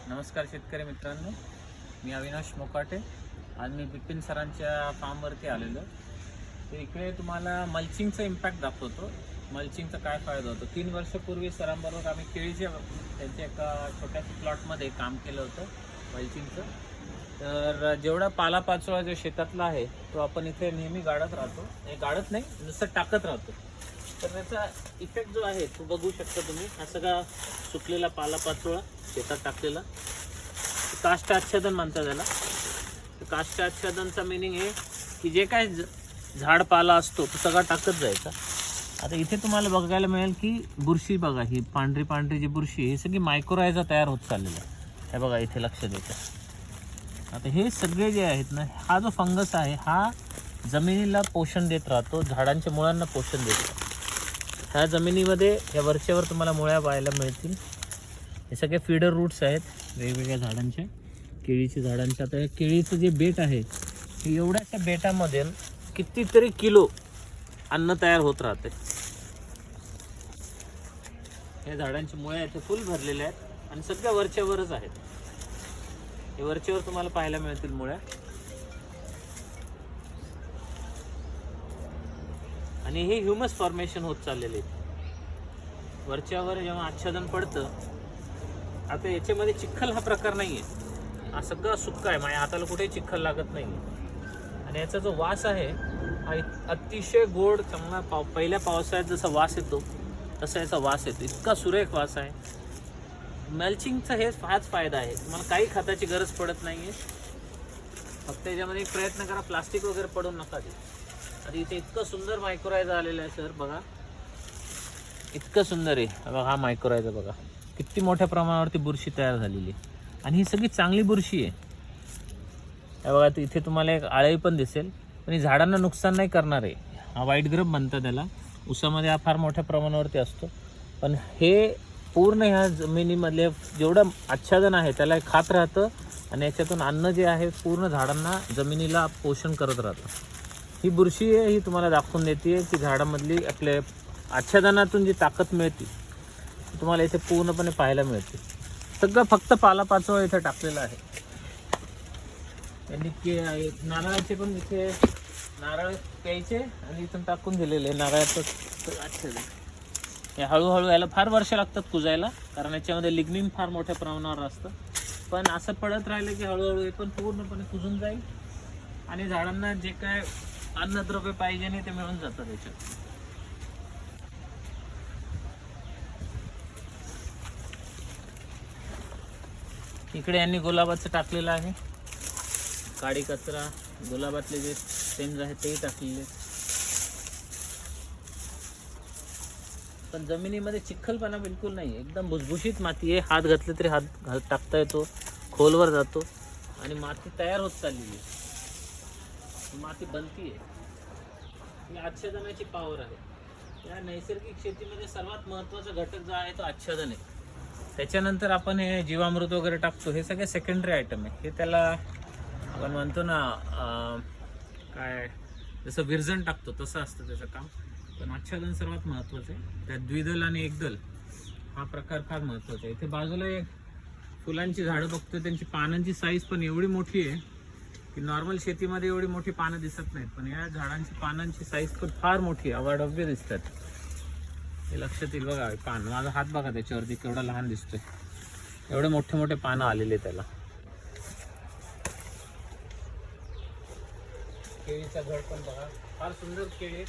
नमस्कार शेतकरी मित्रांनो, मी अविनाश मोकाटे. आज मी बिपिन सरांच्या फार्मवरती आलेलो. तर इकडे तुम्हाला मल्चिंगचा इम्पॅक्ट दाखवतो. मल्चिंगचा काय फायदा होतो. 3 वर्षापूर्वी सरांबरोबर आम्ही केळीच्या त्यांच्या एका छोट्याशा प्लॉटमध्ये काम केलं होतं मल्चिंगचं. तर जेवढा पालापाचोळा जो शेतातला आहे तो आपण इथे नेहमी गाडत राहतो. हे गाडत नाही, नुसतं टाकत राहतो. तर त्याचा इफेक्ट जो आहे तो बघू शकता तुम्ही. हा सगळा सुकलेला पालापाचोळा शेतात टाकलेला काष्ट आच्छादन म्हणतात त्याला. तर काष्ट आच्छादनचा मिनिंग आहे की जे काय झाड पाला असतो तो सगळा टाकत जायचा. आता इथे तुम्हाला बघायला मिळेल की बुरशी बघा, ही पांढरी पांढरी जी बुरशी ही सगळी मायक्रोरायझा तयार होत चाललेला आहे. हे बघा इथे लक्ष द्यायचं. आता हे सगळे जे आहेत ना, हा जो फंगस आहे हा जमिनीला पोषण देत राहतो, झाडांच्या मुळांना पोषण देत राहतो. ह्या जमिनीमध्ये ह्या वरच्यावर तुम्हाला मुळ्या पाहायला मिळतील. हे सगळे फीडर रूट्स आहेत वेगवेगळ्या झाडांचे, केळीच्या झाडांचे. आता हे केळीचं जे बेट आहे हे एवढ्याशा बेटामध्ये कितीतरी किलो अन्न तयार होत राहते. या झाडांची मुळ्या इथे फुल भरलेल्या आहेत आणि सगळ्या वरच्यावरच आहेत. हे वरच्यावर तुम्हाला पाहायला मिळतील मुळ्या. आणि हे ह्युमस फॉर्मेशन होत चाललेले आहे वरच्यावर जेव्हा आच्छादन पडतं. आता याच्यामध्ये चिखल हा प्रकार नाही आहे, हा सगळं सुक्का आहे. माझ्या हाताला कुठेही चिखल लागत नाही. आणि याचा जो वास आहे हा अतिशय गोड चांगला. पहिल्या पावसाळ्यात जसा वास येतो तसा याचा वास येतो. इतका सुरेख वास आहे. मल्चिंगचा हाच फायदा आहे. तुम्हाला काही खताची गरज पडत नाही आहे. फक्त याच्यामध्ये एक प्रयत्न करा, प्लास्टिक वगैरे पडून नका दे. आता इथे इतकं सुंदर मायक्रोरायझा आलेलं आहे सर, बघा इतकं सुंदर आहे. बघा हा मायक्रोरायझा बघा किती मोठ्या प्रमाणावरती बुरशी तयार झालेली आहे. आणि ही सगळी चांगली बुरशी आहे. हे बघा इथे तुम्हाला एक आळी पण दिसेल, पण ही झाडांना नुकसान नाही करणार आहे. हा व्हाईट ग्रब म्हणतात त्याला. ऊसामध्ये हा फार मोठ्या प्रमाणावरती असतो. पण हे पूर्ण ह्या जमिनीमधले जेवढं आच्छादन आहे त्याला खात राहतं आणि याच्यातून अन्न जे आहे पूर्ण झाडांना जमिनीला पोषण करत राहतं. ही बुरशी आहे, ही तुम्हाला दाखवून देते की झाडामधली आपल्या आच्छादनातून जी ताकद मिळते तुम्हाला इथे पूर्णपणे पाहायला मिळते. सगळं फक्त पालापाचोळा इथे टाकलेला आहे. त्यांनी नारळाचे पण इथे नारळ प्यायचे आणि इथून टाकून दिलेले नारळाचं आच्छादन. हे हळूहळू याला फार वर्ष लागतात कुजायला, कारण याच्यामध्ये लिग्निन फार मोठ्या प्रमाणावर असतं. पण असं पडत राहिलं की हळूहळू हे पण पूर्णपणे कुजून जाईल आणि झाडांना जे काय अन्नद्रव्य पाहिजे नाही ते मिळून जातं त्याच्यात. इकडे यांनी गुलाबाचं टाकलेलं आहे. काडी कचरा, गुलाबातले जे स्टेम्स आहेत तेही टाकलेले. पण जमिनीमध्ये चिखलपणा बिलकुल नाही, एकदम भुसभुशीत माती आहे. हात घातले तरी हात टाकता येतो, खोलवर जातो आणि माती तयार होत चाललेली आहे. माती बनती आहे. ही आच्छादनाची पॉवर आहे. या नैसर्गिक शेतीमध्ये सर्वात महत्त्वाचा घटक जो आहे तो आच्छादन आहे. त्याच्यानंतर आपण हे जीवामृत वगैरे टाकतो, हे सगळे सेकंडरी आयटम आहे. हे त्याला आपण म्हणतो ना काय, जसं विरजण टाकतो तसं असतं त्याचं काम. पण आच्छादन सर्वात महत्त्वाचं आहे. त्यात द्विदल आणि एकदल हा प्रकार फार महत्त्वाचा आहे. इथे बाजूला एक फुलांची झाडं बघतो, त्यांची पानांची साईज पण एवढी मोठी आहे की नॉर्मल शेतीमध्ये एवढी मोठी पानं दिसत नाहीत. पण या झाडांची पानांची साईज पण फार मोठी आहे, अवाढव्य दिसतात. हे लक्षात येईल बघा. पान, माझा हात बघा त्याच्यावरती केवढा लहान दिसतोय. एवढे मोठे मोठे पानं आलेले त्याला. केळीचा घड पण बघा, फार सुंदर केळी,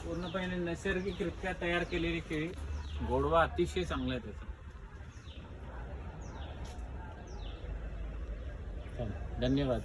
पूर्णपणे नैसर्गिकरित्या तयार केलेली केळी. गोडवा अतिशय चांगला आहे त्याचा. धन्यवाद.